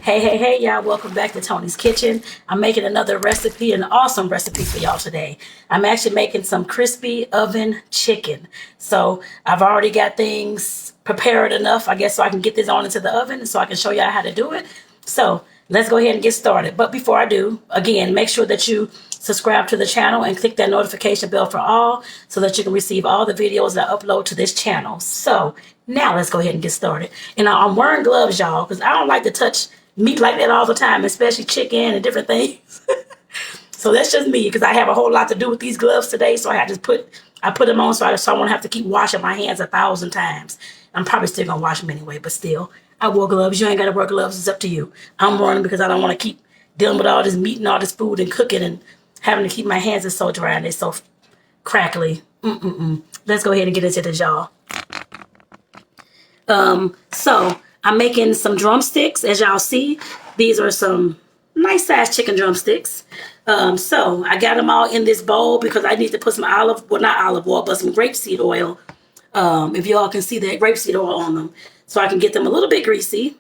Hey, y'all, welcome back to Tony's Kitchen. I'm making another recipe, an awesome recipe for y'all today. I'm actually making some crispy oven chicken. So I've already got things prepared enough, I guess, so I can get this on into the oven so I can show y'all how to do it. So let's go ahead and get started. But before I do, again, make sure that you subscribe to the channel and click that notification bell for all so that you can receive all the videos that I upload to this channel. So now let's go ahead and get started. And I'm wearing gloves, y'all, because I don't like to touch meat like that all the time, especially chicken and different things. So that's just me, because I have a whole lot to do with these gloves today. So I put them on so I won't have to keep washing my hands 1,000 times. I'm probably still gonna wash them anyway, but still, I wore gloves. You ain't gotta wear gloves. It's up to you. I'm wearing them because I don't want to keep dealing with all this meat and all this food and cooking and having to keep my hands are so dry and they're so crackly. Let's go ahead and get into this, y'all. So I'm making some drumsticks. As y'all see, these are some nice sized chicken drumsticks. So I got them all in this bowl because I need to put some not olive oil, but some grapeseed oil. If y'all can see that grapeseed oil on them, so I can get them a little bit greasy.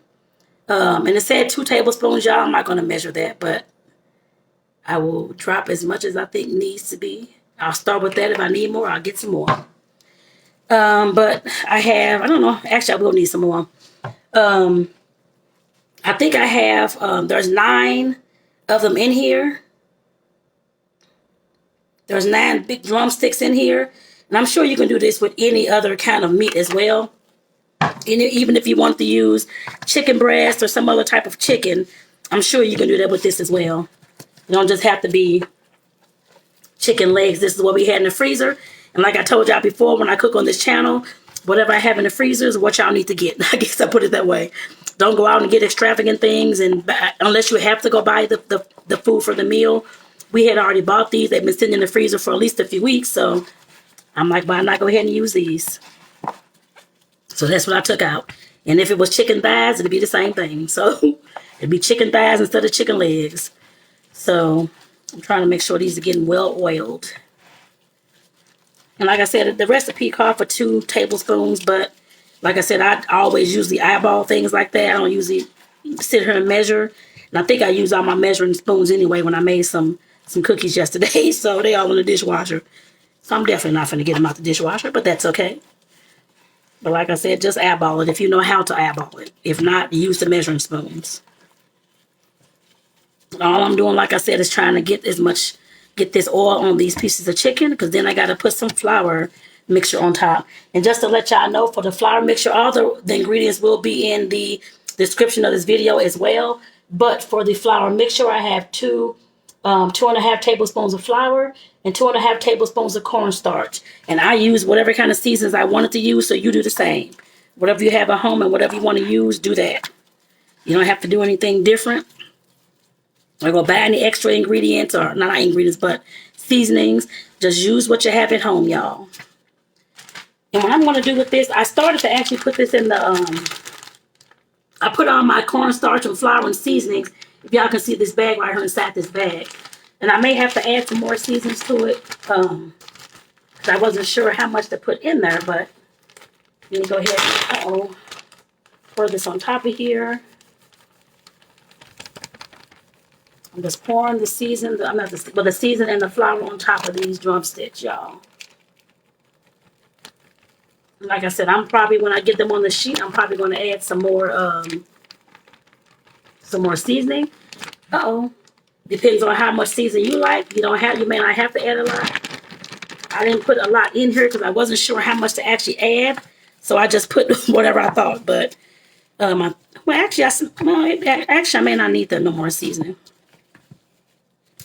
And it said 2 tablespoons, y'all. I'm not going to measure that, but I will drop as much as I think needs to be. I'll start with that. If I need more, I'll get some more. But I don't know, actually I will need some more. I think I have, there's 9 of them in here. There's 9 big drumsticks in here. And I'm sure you can do this with any other kind of meat as well. And even if you want to use chicken breast or some other type of chicken, I'm sure you can do that with this as well. You don't just have to be chicken legs. This is what we had in the freezer. And like I told y'all before, when I cook on this channel, whatever I have in the freezer is what y'all need to get. I guess I put it that way. Don't go out and get extravagant things, and unless you have to go buy the food for the meal. We had already bought these. They've been sitting in the freezer for at least a few weeks. So I'm like, why not go ahead and use these? So that's what I took out. And if it was chicken thighs, it'd be the same thing. So it'd be chicken thighs instead of chicken legs. So I'm trying to make sure these are getting well oiled. And like I said, the recipe called for 2 tablespoons, but like I said, I always usually eyeball things like that. I don't usually sit here and measure. And I think I used all my measuring spoons anyway when I made some cookies yesterday. So they all in the dishwasher. So I'm definitely not going to get them out the dishwasher, but that's okay. But like I said, just eyeball it if you know how to eyeball it. If not, use the measuring spoons. All I'm doing, like I said, is trying to get this oil on these pieces of chicken, because then I got to put some flour mixture on top. And just to let y'all know, for the flour mixture, all the ingredients will be in the description of this video as well. But for the flour mixture, I have 2.5 tablespoons of flour and 2.5 tablespoons of cornstarch. And I use whatever kind of seasons I wanted to use, so you do the same. Whatever you have at home and whatever you want to use, do that. You don't have to do anything different. Or go buy any extra ingredients, or not ingredients, but seasonings. Just use what you have at home, y'all. And what I'm going to do with this, I started to actually put this in the, I put on my cornstarch and flour and seasonings. If y'all can see this bag right here inside this bag. And I may have to add some more seasonings to it. Because I wasn't sure how much to put in there, but let me go ahead and pour this on top of here. I'm just pouring the season, the season and the flour on top of these drumsticks, y'all. Like I said, when I get them on the sheet, I'm probably going to add some more seasoning. Depends on how much seasoning you like. You may not have to add a lot. I didn't put a lot in here because I wasn't sure how much to actually add, so I just put whatever I thought. But actually, I may not need no more seasoning.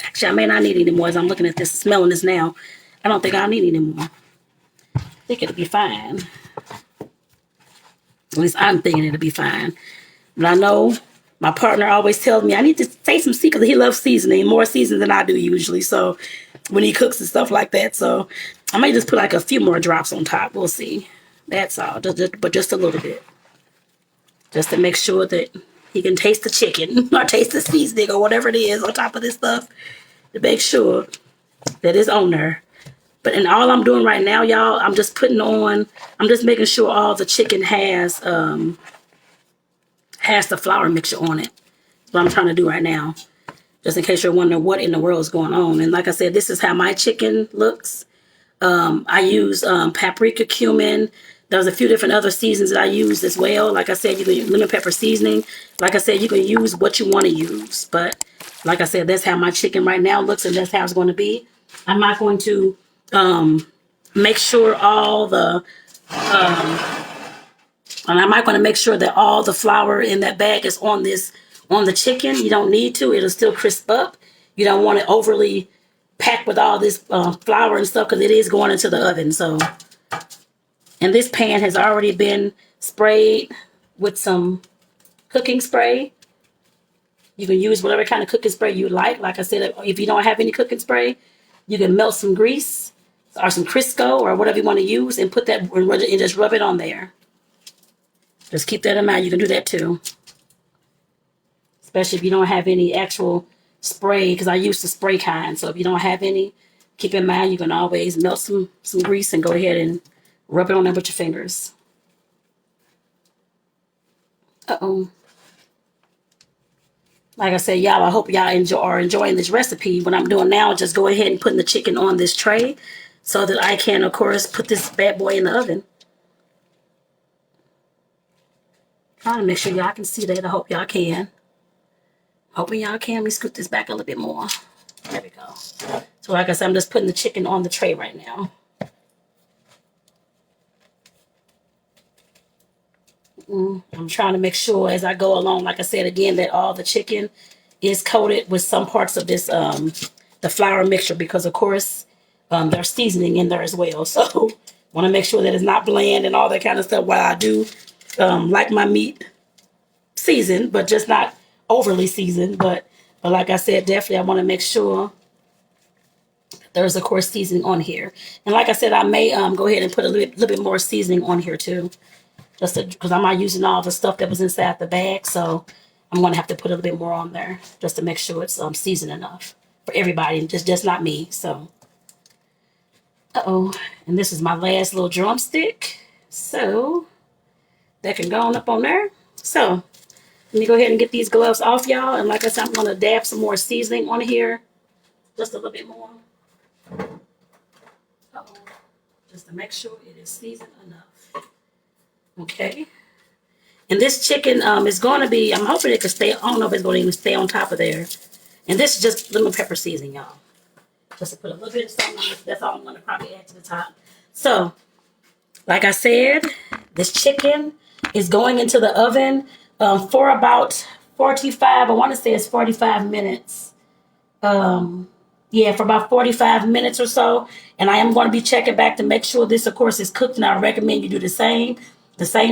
Actually, I may not need any more as I'm looking at this, smelling this now. I don't think I'll need any more. I think it'll be fine. At least I'm thinking it'll be fine. But I know my partner always tells me I need to say some secrets. He loves seasoning, more seasoning than I do usually. So when he cooks and stuff like that. So I may just put like a few more drops on top. We'll see. That's all. But just a little bit. Just to make sure that he can taste the chicken or taste the seasoning or whatever it is on top of this stuff, to make sure that it's on there. And all I'm doing right now, y'all, I'm just making sure all the chicken has the flour mixture on it. what I'm trying to do right now. Just in case you're wondering what in the world is going on. And like I said, this is how my chicken looks. I use paprika, cumin. There's a few different other seasons that I use as well. Like I said, you can use lemon pepper seasoning. Like I said, you can use what you want to use. But like I said, that's how my chicken right now looks, and that's how it's going to be. I'm not going to make sure all the... and I'm not going to make sure that all the flour in that bag is on the chicken. You don't need to. It'll still crisp up. You don't want it overly packed with all this flour and stuff because it is going into the oven. So, and this pan has already been sprayed with some cooking spray. You can use whatever kind of cooking spray you like. Like I said, if you don't have any cooking spray, you can melt some grease or some Crisco or whatever you want to use and put that and just rub it on there. Just keep that in mind. You can do that too. Especially if you don't have any actual spray, because I use the spray kind. So if you don't have any, keep in mind you can always melt some grease and go ahead and rub it on there with your fingers. Uh-oh. Like I said, y'all, I hope y'all are enjoying this recipe. What I'm doing now is just go ahead and putting the chicken on this tray so that I can, of course, put this bad boy in the oven. Trying to make sure y'all can see that. I hope y'all can. Hoping y'all can. Let me scoot this back a little bit more. There we go. So like I said, I'm just putting the chicken on the tray right now. I'm trying to make sure as I go along, like I said again, that all the chicken is coated with some parts of this, the flour mixture, because of course there's seasoning in there as well. So want to make sure that it's not bland and all that kind of stuff. While I do like my meat seasoned, but just not overly seasoned. But like I said, definitely I want to make sure there's of course seasoning on here. And like I said, I may go ahead and put a little bit more seasoning on here too. Just because I'm not using all the stuff that was inside the bag, so I'm going to have to put a little bit more on there just to make sure it's seasoned enough for everybody, just not me. So, and this is my last little drumstick, so that can go on up on there. So let me go ahead and get these gloves off, y'all. And like I said, I'm going to dab some more seasoning on here, just a little bit more, just to make sure it is seasoned enough. Okay, and this chicken is going to be, I'm hoping it can stay, I don't know if it's going to even stay on top of there. And this is just lemon pepper seasoning, y'all. Just to put a little bit of something on it. That's all I'm going to probably add to the top. So, like I said, this chicken is going into the oven for about 45, I want to say it's 45 minutes. Yeah, for about 45 minutes or so. And I am going to be checking back to make sure this, of course, is cooked. And I recommend you do the same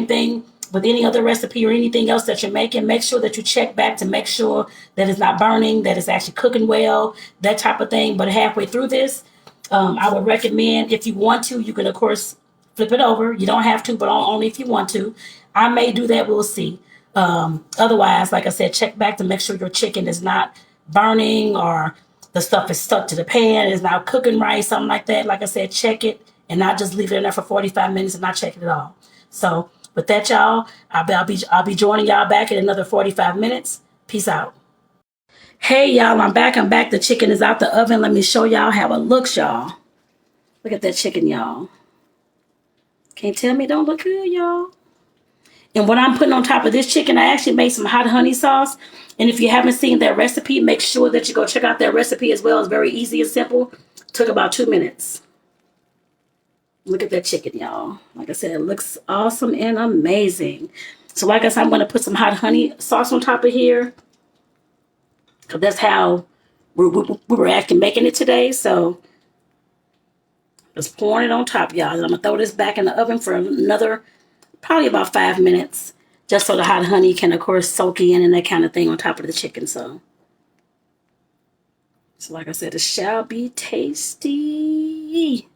thing with any other recipe or anything else that you're making. Make sure that you check back to make sure that it's not burning, that it's actually cooking well, that type of thing. But halfway through this, I would recommend, if you want to, you can, of course, flip it over. You don't have to, but only if you want to. I may do that. We'll see. Otherwise, like I said, check back to make sure your chicken is not burning or the stuff is stuck to the pan, is not cooking right, something like that. Like I said, check it and not just leave it in there for 45 minutes and not check it at all. So with that, y'all, I'll be joining y'all back in another 45 minutes. Peace out. Hey, y'all, I'm back. The chicken is out the oven. Let me show y'all how it looks, y'all. Look at that chicken, y'all. Can't tell me it don't look good, y'all. And what I'm putting on top of this chicken, I actually made some hot honey sauce. And if you haven't seen that recipe, make sure that you go check out that recipe as well. It's very easy and simple. Took about 2 minutes. Look at that chicken, y'all. Like I said, it looks awesome and amazing. So like I said, I'm going to put some hot honey sauce on top of here. Because that's how we were actually making it today. So just pouring it on top, y'all. And I'm going to throw this back in the oven for another probably about 5 minutes. Just so the hot honey can, of course, soak in and that kind of thing on top of the chicken. So like I said, it shall be tasty.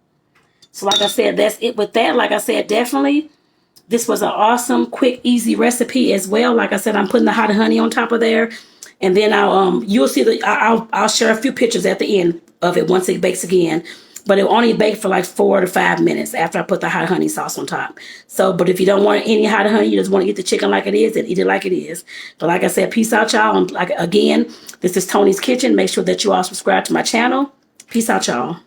So like I said, that's it with that. Like I said, definitely, this was an awesome, quick, easy recipe as well. Like I said, I'm putting the hot honey on top of there. And then you'll see I'll share a few pictures at the end of it once it bakes again. But it will only bake for like 4 to 5 minutes after I put the hot honey sauce on top. So, but if you don't want any hot honey, you just want to eat the chicken like it is, then eat it like it is. But like I said, peace out, y'all. And like again, this is Tony's Kitchen. Make sure that you all subscribe to my channel. Peace out, y'all.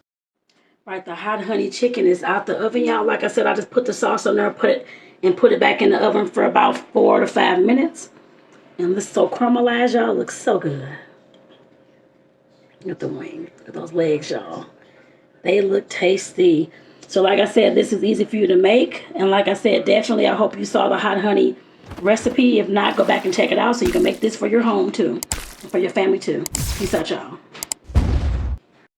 Right, the hot honey chicken is out the oven, y'all. Like I said, I just put the sauce on there, put it back in the oven for about 4 to 5 minutes. And this is so caramelized, y'all. Looks so good. Look at the wing. Look at those legs, y'all. They look tasty. So like I said, this is easy for you to make. And like I said, definitely I hope you saw the hot honey recipe. If not, go back and check it out so you can make this for your home too. For your family too. Peace out, y'all.